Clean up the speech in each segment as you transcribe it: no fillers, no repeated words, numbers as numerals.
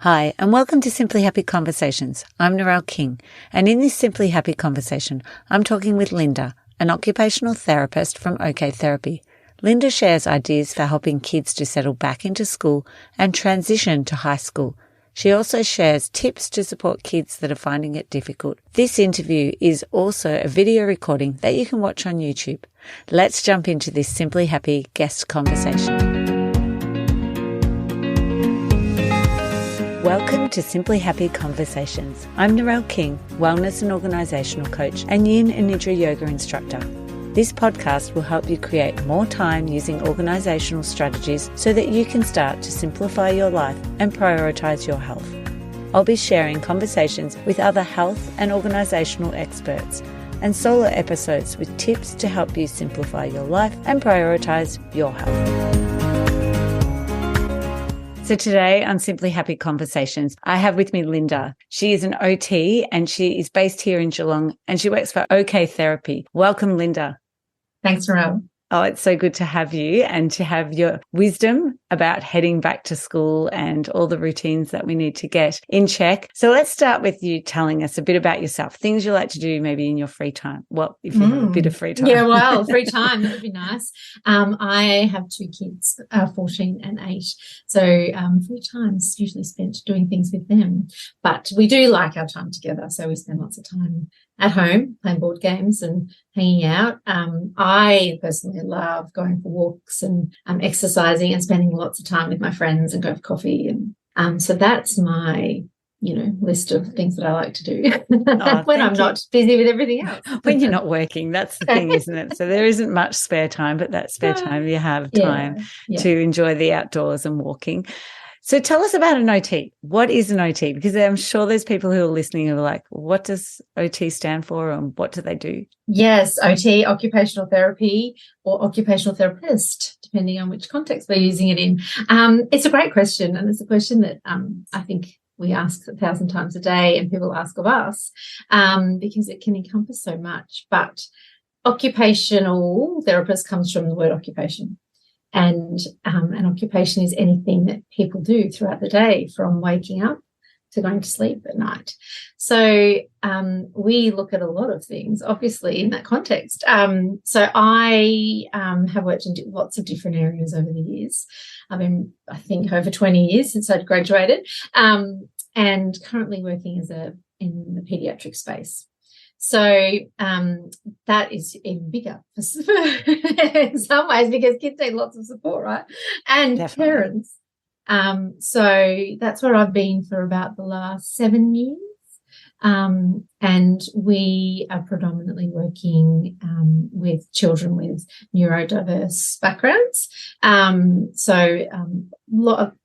Hi, and welcome to Simply Happy Conversations. I'm Narelle King, and in this Simply Happy conversation, I'm talking with Linda, an occupational therapist from OK Therapy. Linda shares ideas for helping kids to settle back into school and transition to high school. She also shares tips to support kids that are finding it difficult. This interview is also a video recording that you can watch on YouTube. Let's jump into this Simply Happy guest conversation. Welcome to Simply Happy Conversations. I'm Narelle King, wellness and organisational coach and Yin and Nidra yoga instructor. This podcast will help you create more time using organisational strategies so that you can start to simplify your life and prioritise your health. I'll be sharing conversations with other health and organisational experts and solo episodes with tips to help you simplify your life and prioritise your health. So today on Simply Happy Conversations, I have with me Linda. She is an OT and she is based here in Geelong and she works for OK Therapy. Welcome, Linda. Thanks, Narelle. Oh, it's so good to have you and to have your wisdom about heading back to school and all the routines that we need to get in check. So let's start with you telling us a bit about yourself, things you like to do maybe in your free time. Well, if you have a bit of free time. Yeah, well, free time, that would be nice. I have two kids, 14 and 8. So free time is usually spent doing things with them. But we do like our time together. So we spend lots of time at home playing board games and hanging out. I personally love going for walks and exercising and spending lots of time with my friends and go for coffee. And so that's my, list of things that I like to do when I'm not busy with everything else. When you're not working, that's the thing, isn't it? So there isn't much spare time, but that spare time you have time to enjoy the outdoors and walking. So tell us about an OT. What is an OT? Because I'm sure there's people who are listening who are like, what does OT stand for and what do they do? Yes, OT, occupational therapy or occupational therapist, depending on which context we're using it in. It's a great question, and it's a question that I think we ask 1,000 times a day and people ask of us because it can encompass so much. But occupational therapist comes from the word occupation. And an occupation is anything that people do throughout the day, from waking up to going to sleep at night. So we look at a lot of things, obviously, in that context. So I have worked in lots of different areas over the years. I've been, I think, over 20 years since I'd graduated, and currently working in the paediatric space. So that is even bigger in some ways because kids need lots of support, right? And Definitely. Parents. So that's where I've been for about the last 7 years. And we are predominantly working with children with neurodiverse backgrounds. So a lot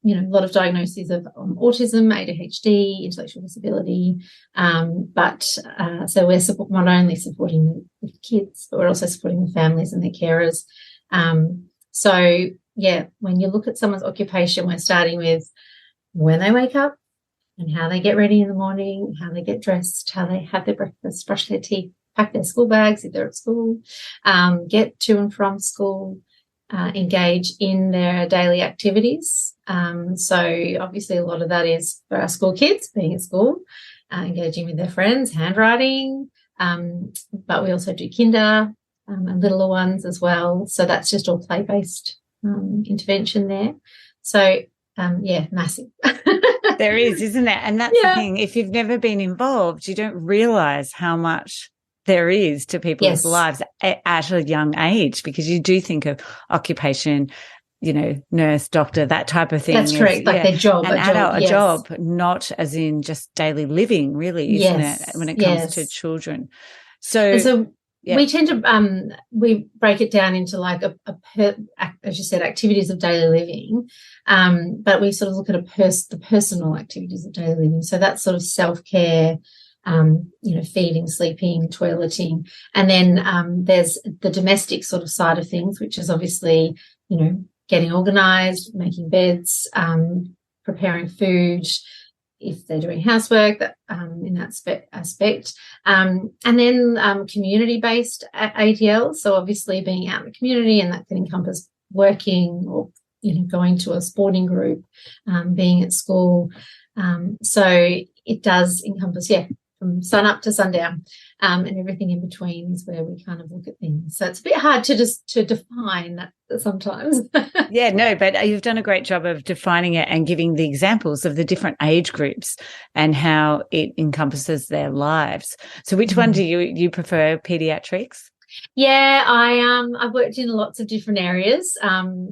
of diagnoses of autism, ADHD, intellectual disability. So we're not only supporting the kids, but we're also supporting the families and their carers. When you look at someone's occupation, we're starting with when they wake up, and how they get ready in the morning, how they get dressed, how they have their breakfast, brush their teeth, pack their school bags if they're at school, get to and from school, engage in their daily activities. So obviously a lot of that is for our school kids being at school, engaging with their friends, handwriting, but we also do kinder and littler ones as well. So that's just all play-based intervention there. So, massive. There is, isn't it? And that's the thing. If you've never been involved, you don't realise how much there is to people's lives at a young age, because you do think of occupation, nurse, doctor, that type of thing. That's correct, their job. A job, not as in just daily living, really, isn't it, when it comes to children. So we tend to we break it down into like as you said, activities of daily living, but we sort of look at the personal activities of daily living. So that's sort of self-care, feeding, sleeping, toileting, and then there's the domestic sort of side of things, which is obviously getting organised, making beds, preparing food, if they're doing housework, in that aspect. And then community-based ATL, so obviously being out in the community, and that can encompass working or, going to a sporting group, being at school, So it does encompass, from sun up to sundown, and everything in between is where we kind of look at things. So it's a bit hard to define that sometimes. Yeah, no, but you've done a great job of defining it and giving the examples of the different age groups and how it encompasses their lives. So which one do you prefer, pediatrics? Yeah, I've worked in lots of different areas.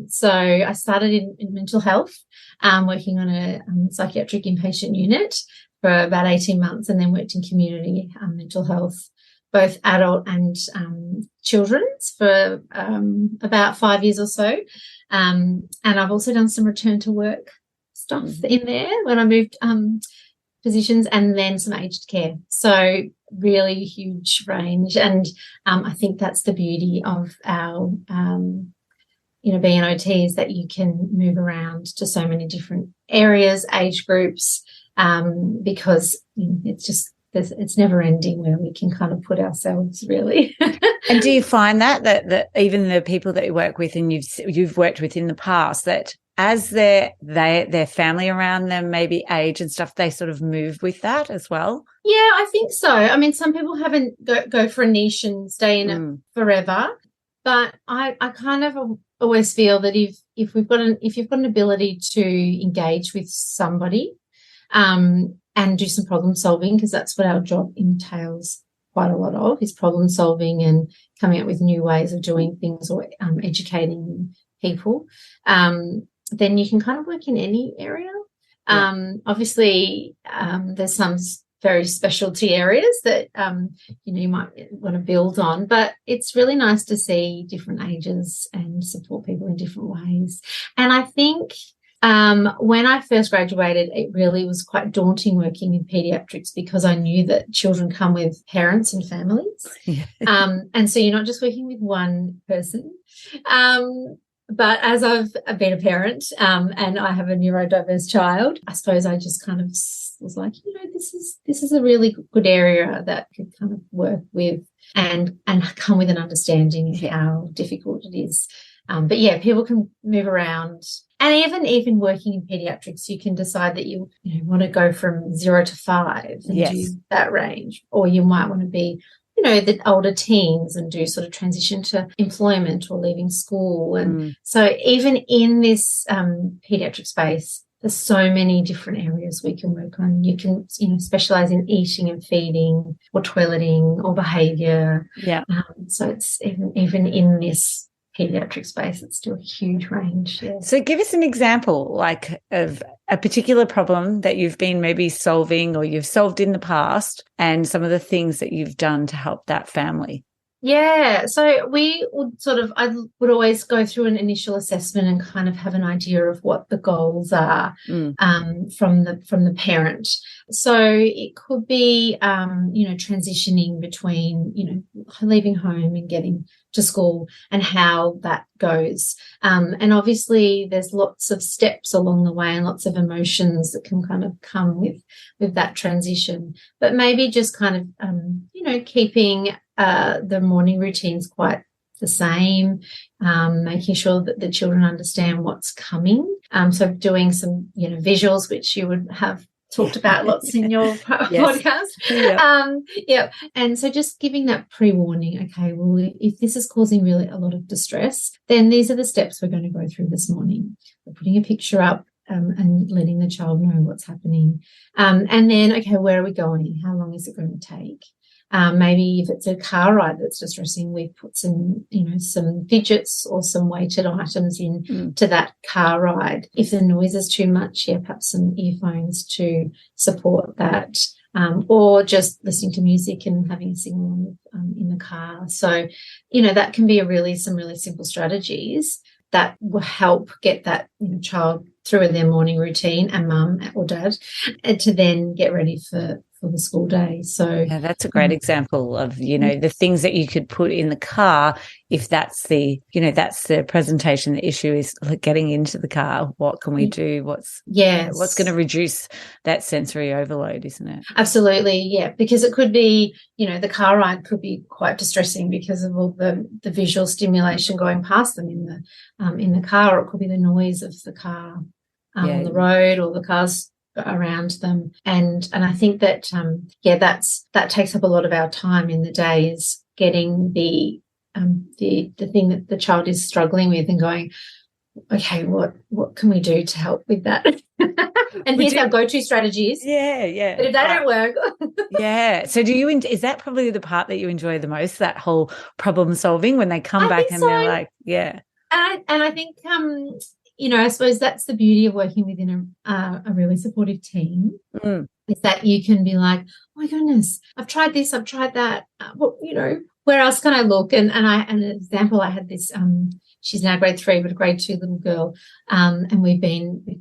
So I started in mental health, working on a psychiatric inpatient unit for about 18 months, and then worked in community mental health, both adult and children's, for about 5 years or so. And I've also done some return to work stuff in there when I moved positions, and then some aged care. So really huge range. And I think that's the beauty of our being an OT, is that you can move around to so many different areas, age groups, because it's never ending where we can kind of put ourselves, really. And do you find that even the people that you work with and you've worked with in the past, that as their family around them maybe age and stuff, they sort of move with that as well? Yeah, I think so. I mean, some people haven't go for a niche and stay in it forever, but I kind of always feel that if you've got an ability to engage with somebody, and do some problem solving, because that's what our job entails quite a lot of, is problem solving and coming up with new ways of doing things, or educating people, then you can kind of work in any area. Obviously, there's some very specialty areas that you might want to build on, but it's really nice to see different ages and support people in different ways. And I think when I first graduated, it really was quite daunting working in pediatrics, because I knew that children come with parents and families. And so you're not just working with one person. But as I've been a parent, and I have a neurodiverse child, I suppose I just kind of was like, this is a really good area that could kind of work with and come with an understanding of how difficult it is. But yeah, people can move around. And even working in pediatrics, you can decide that you want to go from 0 to 5 and do that range, or you might want to be, the older teens and do sort of transition to employment or leaving school. And so even in this pediatric space, there's so many different areas we can work on. You can, specialize in eating and feeding, or toileting, or behaviour. Yeah. So it's even in this pediatric space, it's still a huge range. Yeah. So give us an example, like, of a particular problem that you've been maybe solving or you've solved in the past, and some of the things that you've done to help that family. Yeah, so I would always go through an initial assessment and kind of have an idea of what the goals are from the parent. So it could be, transitioning between, leaving home and getting to school, and how that goes. And obviously there's lots of steps along the way and lots of emotions that can kind of come with that transition. But maybe just kind of, keeping the morning routines quite the same, making sure that the children understand what's coming. So doing some, visuals, which you would have talked about lots in your podcast. And so just giving that pre-warning, okay, well, if this is causing really a lot of distress, then these are the steps we're going to go through this morning. We're putting a picture up, and letting the child know what's happening. And then, okay, where are we going? How long is it going to take? Maybe if it's a car ride that's distressing, we put some, some fidgets or some weighted items into that car ride. If the noise is too much, perhaps some earphones to support that, or just listening to music and having a sing along in the car. So, that can be some really simple strategies that will help get that child through their morning routine, and mum or dad, and to then get ready for the school day. So that's a great example of, the things that you could put in the car, if that's the, that's the presentation. The issue is getting into the car. What can we do? What's going to reduce that sensory overload, isn't it? Absolutely. Yeah. Because it could be, the car ride could be quite distressing because of all the visual stimulation going past them in the car, or it could be the noise of the car on the road, or the cars around them. And I think that, that takes up a lot of our time in the day, is getting the thing that the child is struggling with and going, okay, what can we do to help with that? And here's our go-to strategies. Yeah. But if they don't work. Yeah. So is that probably the part that you enjoy the most, that whole problem solving, when they come back and they're like, yeah. And I think, I suppose that's the beauty of working within a really supportive team, is that you can be like, oh my goodness, I've tried this, I've tried that. Where else can I look? And an example, I had this, she's now grade 3, but a grade 2 little girl. And we've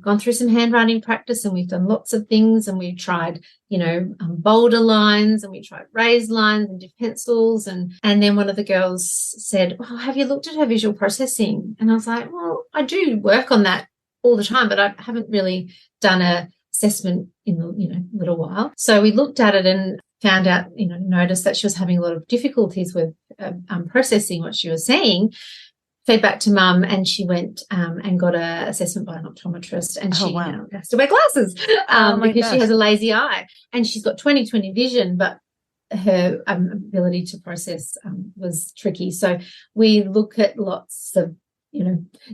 gone through some handwriting practice, and we've done lots of things, and we've tried, bolder lines, and we tried raised lines and dipped pencils. And then one of the girls said, oh, have you looked at her visual processing? And I was like, well, I do work on that all the time, but I haven't really done a assessment in a little while. So we looked at it and found out, noticed that she was having a lot of difficulties with processing what she was saying. Fed back to mum, and she went and got an assessment by an optometrist, and she now has to wear glasses because she has a lazy eye, and she's got 20/20 vision, but her ability to process was tricky. So we look at lots of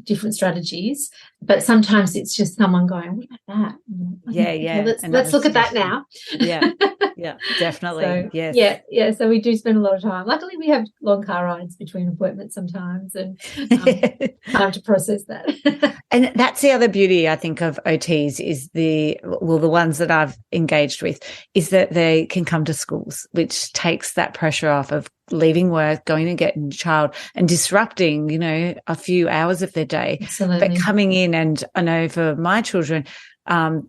different strategies, but sometimes it's just someone going, what about that? Yeah. Let's look at that now. Yeah, definitely. So, yes. Yeah. So we do spend a lot of time. Luckily, we have long car rides between appointments sometimes, and time to process that. And that's the other beauty, I think, of OTs is the ones that I've engaged with, is that they can come to schools, which takes that pressure off of leaving work, going and getting a child and disrupting, a few hours of their day. Absolutely. But coming in, and I know for my children,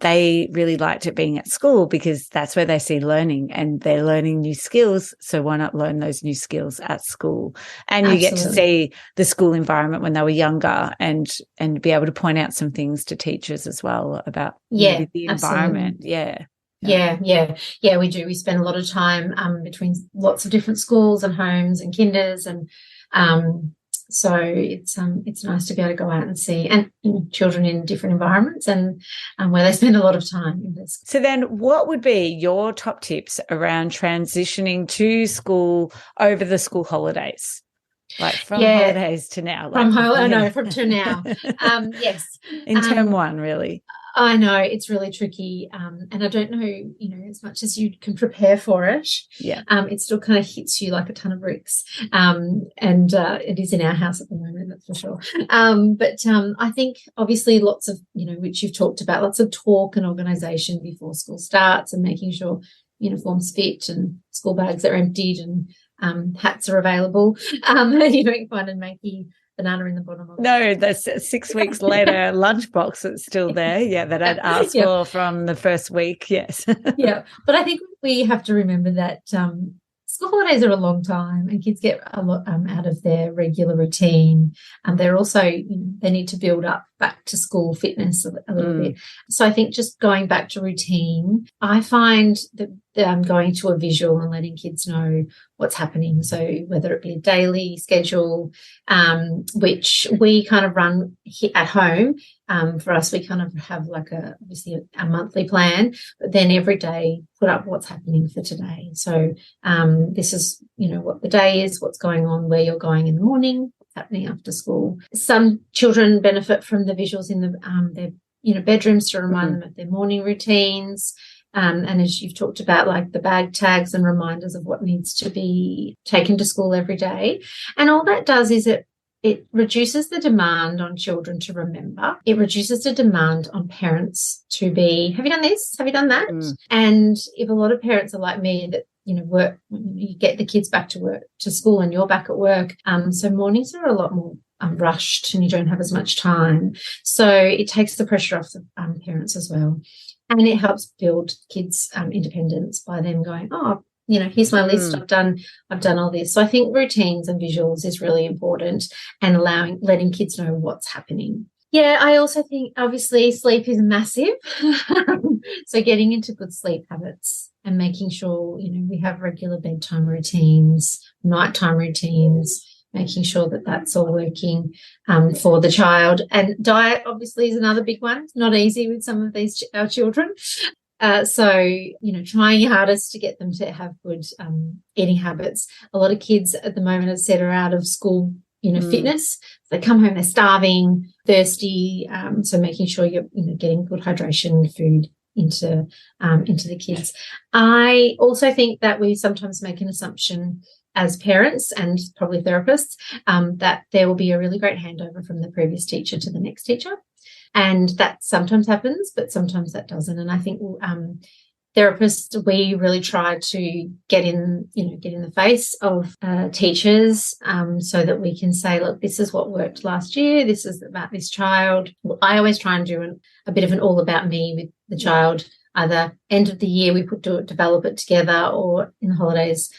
they really liked it being at school, because that's where they see learning, and they're learning new skills. So why not learn those new skills at school? And you get to see the school environment when they were younger, and be able to point out some things to teachers as well about the environment. Yeah, we do. We spend a lot of time between lots of different schools and homes and kinders, and so it's nice to be able to go out and see children in different environments and where they spend a lot of time in this. So then what would be your top tips around transitioning to school over the school holidays? Like from holidays to now. From to now. Yes. In term 1, really. I know it's really tricky, and I don't know, as much as you can prepare for it, it still kind of hits you like a ton of bricks, and it is in our house at the moment, that's for sure. But I think obviously lots of, which you've talked about, lots of talk and organisation before school starts, and making sure uniforms fit and school bags are emptied and hats are available. You don't find a makey banana in the bottom of it. No, that's 6 weeks later lunchbox that's still there. That I'd asked for from the first week. Yes. But I think we have to remember that school holidays are a long time, and kids get a lot out of their regular routine, and they're also they need to build up back to school fitness a little bit. So I think just going back to routine, I find that going to a visual and letting kids know what's happening. So whether it be a daily schedule, which we kind of run at home. For us, we kind of have like obviously a monthly plan, but then every day put up what's happening for today. So this is, what the day is, what's going on, where you're going in the morning, what's happening after school. Some children benefit from the visuals in their bedrooms to remind them of their morning routines. And as you've talked about, like the bag tags and reminders of what needs to be taken to school every day. And all that does is it reduces the demand on children to remember. It reduces the demand on parents to be, have you done this? Have you done that? And if a lot of parents are like me, that, work, you get the kids back to work, to school, and you're back at work. So mornings are a lot more rushed, and you don't have as much time. So it takes the pressure off the parents as well. And it helps build kids' independence by them going, here's my list. I've done all this. So I think routines and visuals is really important, and letting kids know what's happening. Yeah, I also think obviously sleep is massive. So getting into good sleep habits and making sure, we have regular bedtime routines, nighttime routines, making sure that that's all working for the child. And diet obviously is another big one. It's not easy with some of these our children. So, you know, trying your hardest to get them to have good eating habits. A lot of kids at the moment, as I said, are out of school, you know, fitness. So they come home, they're starving, thirsty. So making sure you're, you know, getting good hydration and food into the kids. I also think that we sometimes make an assumption as parents and probably therapists that there will be a really great handover from the previous teacher to the next teacher. And that sometimes happens, but sometimes that doesn't. And I think therapists, we really try to get in the face of teachers so that we can say, look, this is what worked last year. This is about this child. I always try and do a bit of an all about me with the child. Either end of the year we develop it together, or in the holidays,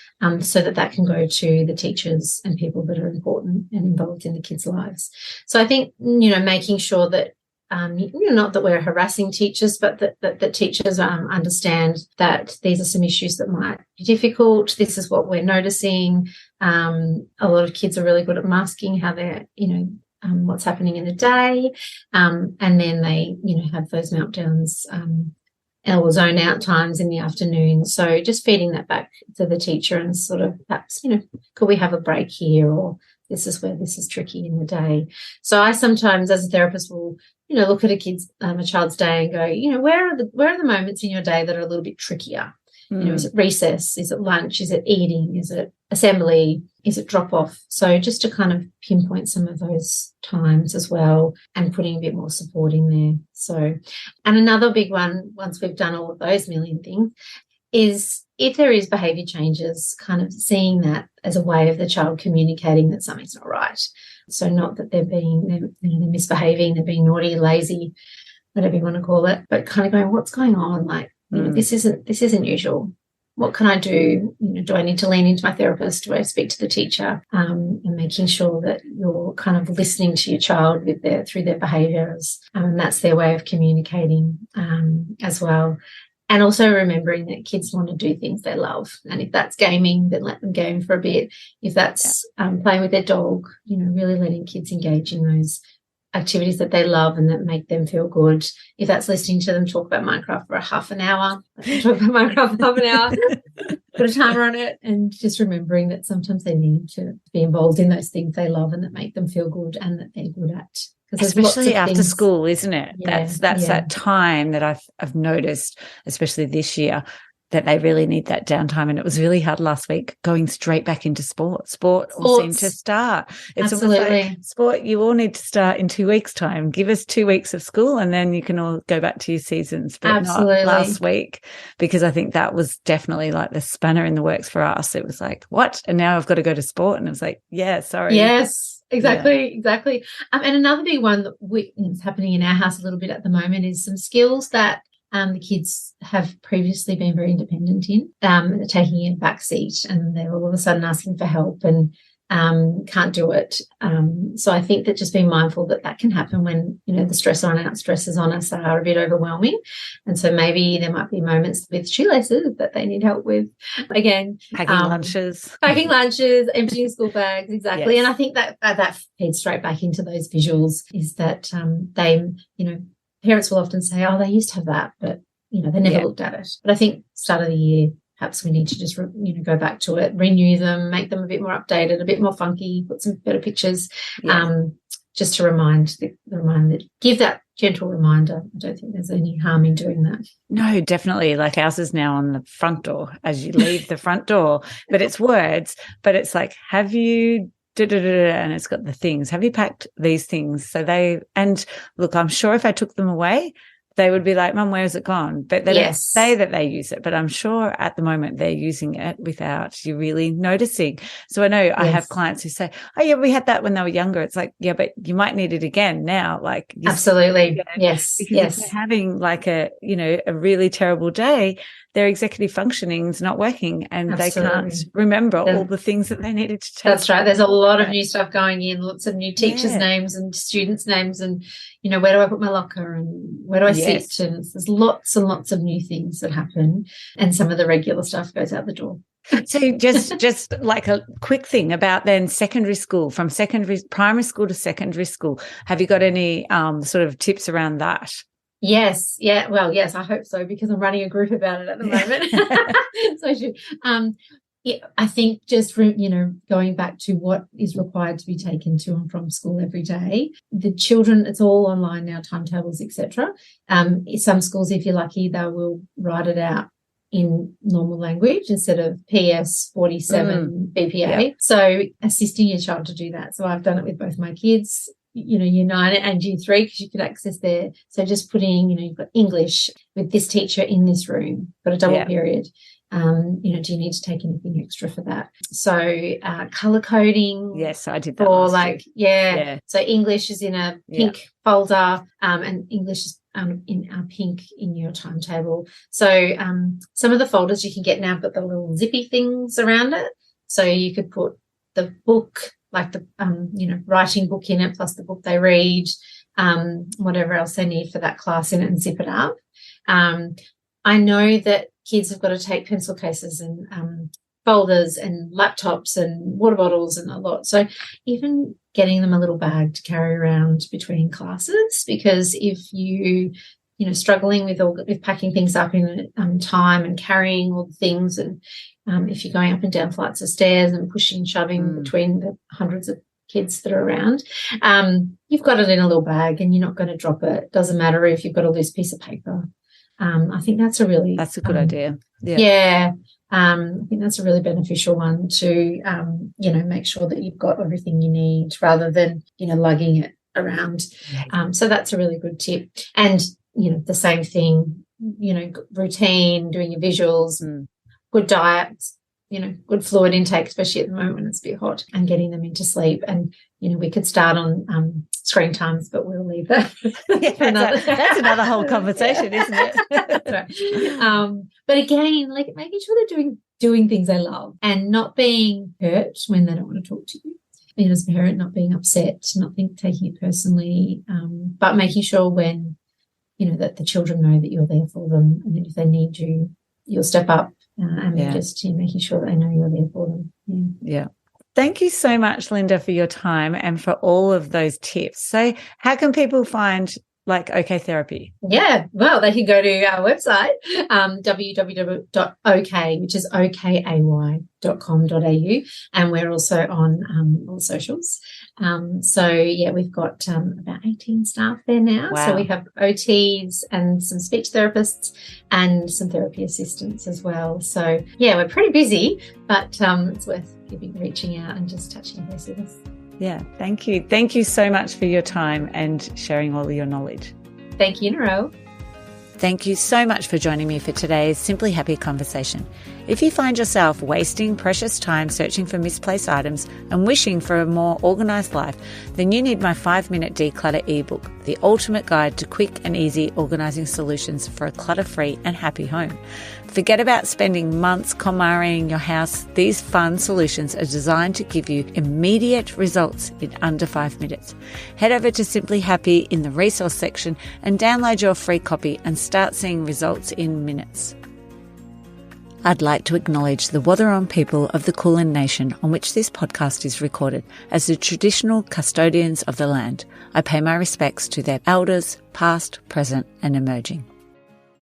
so that can go to the teachers and people that are important and involved in the kids' lives. So I think, you know, making sure that not that we're harassing teachers, but that teachers understand that these are some issues that might be difficult. This is what we're noticing. A lot of kids are really good at masking how they're, you know, what's happening in the day, and then they, you know, have those meltdowns or zone out times in the afternoon. So just feeding that back to the teacher and sort of perhaps, you know, could we have a break here, or this is where this is tricky in the day. So I sometimes, as a therapist, will, you know, look at a child's day and go, you know, where are the moments in your day that are a little bit trickier? You know, is it recess? Is it lunch? Is it eating? Is it assembly? Is it drop off? So just to kind of pinpoint some of those times as well, and putting a bit more support in there. So, and another big one, once we've done all of those million things, is if there is behaviour changes, kind of seeing that as a way of the child communicating that something's not right. So not that they're misbehaving, they're being naughty, lazy, whatever you want to call it, but kind of going, what's going on? Like, you know, this isn't usual. What can I do? You know, do I need to lean into my therapist? Do I speak to the teacher? And making sure that you're kind of listening to your child through their behaviours, and that's their way of communicating as well. And also remembering that kids want to do things they love. And if that's gaming, then let them game for a bit. If that's playing with their dog, you know, really letting kids engage in those activities that they love and that make them feel good. If that's listening to them talk about Minecraft for half an hour, talk about Minecraft for half an hour, put a timer on it, and just remembering that sometimes they need to be involved in those things they love and that make them feel good and that they're good at. Especially after school, isn't it? Yeah, that's that time that I've noticed, especially this year, that they really need that downtime. And it was really hard last week going straight back into sport. Sports all seem to start. It's almost like sport, you all need to start in 2 weeks' time. Give us 2 weeks of school and then you can all go back to your seasons. But not last week, because I think that was definitely like the spanner in the works for us. It was like, what? And now I've got to go to sport. And it was like, yeah, sorry. Yes. Exactly. And another big one that is happening in our house a little bit at the moment is some skills that the kids have previously been very independent in, taking a back seat, and they're all of a sudden asking for help and can't do it. So I think that just being mindful that can happen when, you know, the stresses on us are a bit overwhelming. And so maybe there might be moments with shoelaces that they need help with. Again, packing lunches, emptying school bags. Exactly. Yes. And I think that feeds straight back into those visuals, is that they, you know, parents will often say, oh, they used to have that, but, you know, they never looked at it. But I think start of the year, perhaps we need to just, go back to it, renew them, make them a bit more updated, a bit more funky, put some better pictures, just to remind give that gentle reminder. I don't think there's any harm in doing that. No, definitely. Like ours is now on the front door as you leave the front door, but it's words, but it's like, have you and it's got the things. Have you packed these things? So and look, I'm sure if I took them away, they would be like, Mum, where's it gone? But they don't say that they use it. But I'm sure at the moment they're using it without you really noticing. So I know I have clients who say, oh, yeah, we had that when they were younger. It's like, yeah, but you might need it again now. Like, absolutely. Yes. Because if they're having like a really terrible day, their executive functioning is not working and they can't remember all the things that they needed to take. That's right. There's a lot of new stuff going in, lots of new teachers' names and students' names and, you know, where do I put my locker and where do I sit? And there's lots and lots of new things that happen, and some of the regular stuff goes out the door. So just like a quick thing about then secondary school, from primary school to secondary school. Have you got any sort of tips around that? Yes. Yeah. Well, yes, I hope so, because I'm running a group about it at the moment. So I should. Yeah, I think just, going back to what is required to be taken to and from school every day. The children, it's all online now, timetables, etc. Some schools, if you're lucky, they will write it out in normal language instead of PS 47 BPA. Yep. So assisting your child to do that. So I've done it with both my kids, year 9 and year 3, because you could access there. So just putting, you've got English with this teacher in this room, got a double period. Do you need to take anything extra for that? So color coding. Yes, I did that. Or So English is in a pink folder, and English is in our pink in your timetable. So some of the folders you can get now have got the little zippy things around it. So you could put the book, like the writing book in it, plus the book they read, whatever else they need for that class in it, and zip it up. I know that kids have got to take pencil cases and folders and laptops and water bottles and a lot. So even getting them a little bag to carry around between classes, because if you struggling with packing things up in time and carrying all the things, and if you're going up and down flights of stairs and pushing and shoving between the hundreds of kids that are around, you've got it in a little bag and you're not going to drop it. Doesn't matter if you've got a loose piece of paper. I think that's a good idea. I think that's a really beneficial one to, make sure that you've got everything you need rather than, lugging it around. So that's a really good tip. And, the same thing, routine, doing your visuals, good diet, good fluid intake, especially at the moment when it's a bit hot, and getting them into sleep. And, we could start on screen times, but we'll leave that. That's another whole conversation, isn't it? That's right. But again, like making sure they're doing things they love and not being hurt when they don't want to talk to you. As a parent, not being upset, not taking it personally, but making sure when, that the children know that you're there for them, and that if they need you, you'll step up. And just making sure they know you're there for them. Yeah. Thank you so much, Linda, for your time and for all of those tips. So how can people find OK Therapy? Yeah, well, they can go to our website, www.ok, which is okay.com.au, and we're also on all socials. We've got about 18 staff there now. Wow. So we have OTs and some speech therapists and some therapy assistants as well. So, we're pretty busy, but it's worth reaching out and just touching base with us. Yeah, thank you. Thank you so much for your time and sharing all of your knowledge. Thank you, Narelle. Thank you so much for joining me for today's Simply Happy conversation. If you find yourself wasting precious time searching for misplaced items and wishing for a more organised life, then you need my 5-minute declutter ebook, the ultimate guide to quick and easy organising solutions for a clutter-free and happy home. Forget about spending months KonMariing your house. These fun solutions are designed to give you immediate results in under 5 minutes. Head over to Simply Happy in the resource section and download your free copy and start seeing results in minutes. I'd like to acknowledge the Wathaurong people of the Kulin Nation on which this podcast is recorded as the traditional custodians of the land. I pay my respects to their elders, past, present and emerging.